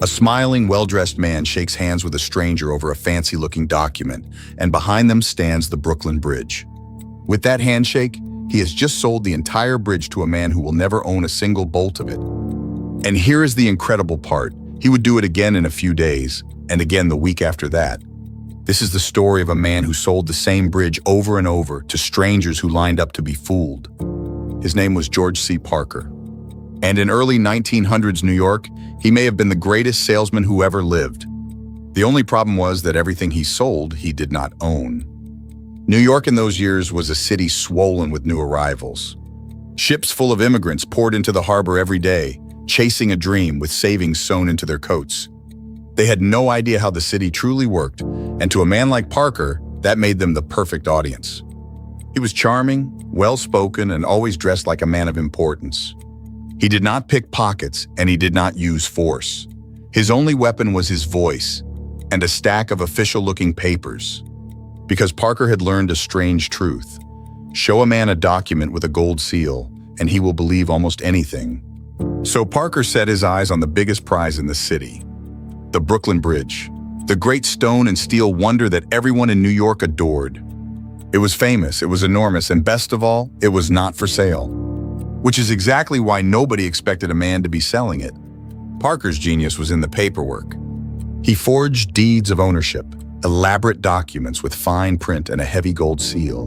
A smiling, well-dressed man shakes hands with a stranger over a fancy-looking document, and behind them stands the Brooklyn Bridge. With that handshake, he has just sold the entire bridge to a man who will never own a single bolt of it. And here is the incredible part. He would do it again in a few days, and again the week after that. This is the story of a man who sold the same bridge over and over to strangers who lined up to be fooled. His name was George C. Parker. And in early 1900s New York, he may have been the greatest salesman who ever lived. The only problem was that everything he sold, he did not own. New York in those years was a city swollen with new arrivals. Ships full of immigrants poured into the harbor every day, chasing a dream with savings sewn into their coats. They had no idea how the city truly worked, and to a man like Parker, that made them the perfect audience. He was charming, well-spoken, and always dressed like a man of importance. He did not pick pockets, and he did not use force. His only weapon was his voice and a stack of official-looking papers. Because Parker had learned a strange truth. Show a man a document with a gold seal, and he will believe almost anything. So Parker set his eyes on the biggest prize in the city, the Brooklyn Bridge, the great stone and steel wonder that everyone in New York adored. It was famous, it was enormous, and best of all, it was not for sale. Which is exactly why nobody expected a man to be selling it. Parker's genius was in the paperwork. He forged deeds of ownership, elaborate documents with fine print and a heavy gold seal.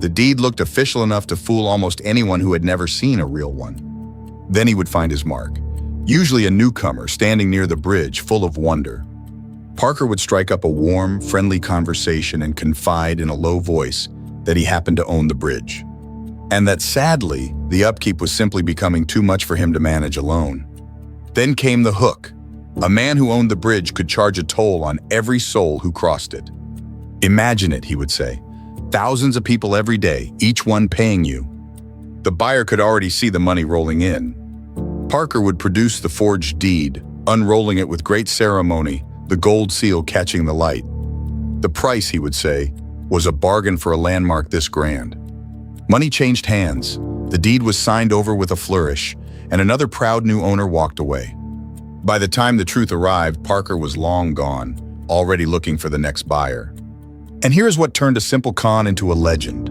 The deed looked official enough to fool almost anyone who had never seen a real one. Then he would find his mark, usually a newcomer standing near the bridge full of wonder. Parker would strike up a warm, friendly conversation and confide in a low voice that he happened to own the bridge. And that sadly, the upkeep was simply becoming too much for him to manage alone. Then came the hook. A man who owned the bridge could charge a toll on every soul who crossed it. Imagine it, he would say. Thousands of people every day, each one paying you. The buyer could already see the money rolling in. Parker would produce the forged deed, unrolling it with great ceremony, the gold seal catching the light. The price, he would say, was a bargain for a landmark this grand. Money changed hands, the deed was signed over with a flourish, and another proud new owner walked away. By the time the truth arrived, Parker was long gone, already looking for the next buyer. And here's what turned a simple con into a legend.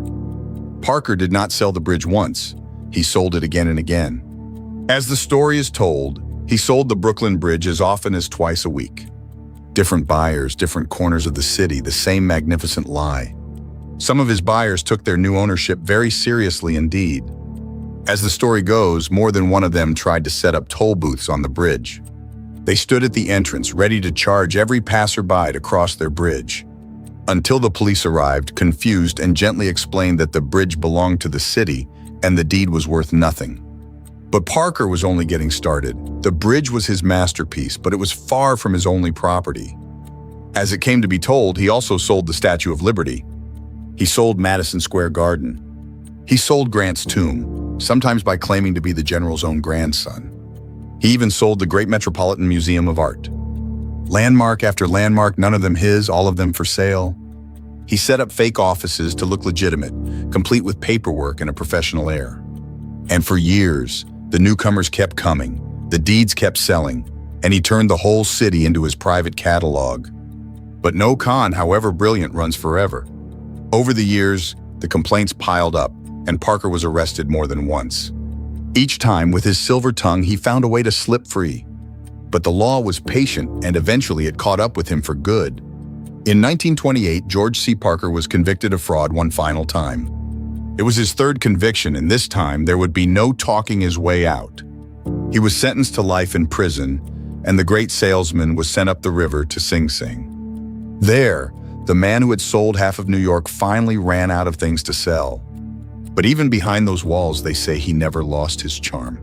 Parker did not sell the bridge once, he sold it again and again. As the story is told, he sold the Brooklyn Bridge as often as twice a week. Different buyers, different corners of the city, the same magnificent lie. Some of his buyers took their new ownership very seriously indeed. As the story goes, more than one of them tried to set up toll booths on the bridge. They stood at the entrance, ready to charge every passerby to cross their bridge, until the police arrived, confused, and gently explained that the bridge belonged to the city and the deed was worth nothing. But Parker was only getting started. The bridge was his masterpiece, but it was far from his only property. As it came to be told, he also sold the Statue of Liberty. He sold Madison Square Garden. He sold Grant's tomb, sometimes by claiming to be the general's own grandson. He even sold the Great Metropolitan Museum of Art. Landmark after landmark, none of them his, all of them for sale. He set up fake offices to look legitimate, complete with paperwork and a professional air. And for years, the newcomers kept coming, the deeds kept selling, and he turned the whole city into his private catalog. But no con, however brilliant, runs forever. Over the years, the complaints piled up, and Parker was arrested more than once. Each time, with his silver tongue, he found a way to slip free. But the law was patient, and eventually it caught up with him for good. In 1928, George C. Parker was convicted of fraud one final time. It was his third conviction, and this time there would be no talking his way out. He was sentenced to life in prison, and the great salesman was sent up the river to Sing Sing. There, the man who had sold half of New York finally ran out of things to sell. But even behind those walls, they say he never lost his charm.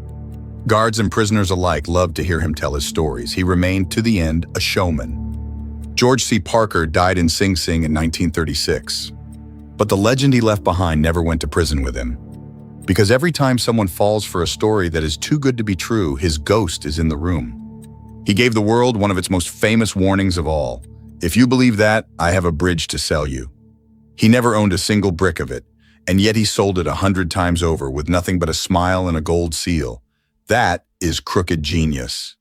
Guards and prisoners alike loved to hear him tell his stories. He remained, to the end, a showman. George C. Parker died in Sing Sing in 1936. But the legend he left behind never went to prison with him. Because every time someone falls for a story that is too good to be true, his ghost is in the room. He gave the world one of its most famous warnings of all. If you believe that, I have a bridge to sell you. He never owned a single brick of it, and yet he sold it 100 times over with nothing but a smile and a gold seal. That is crooked genius.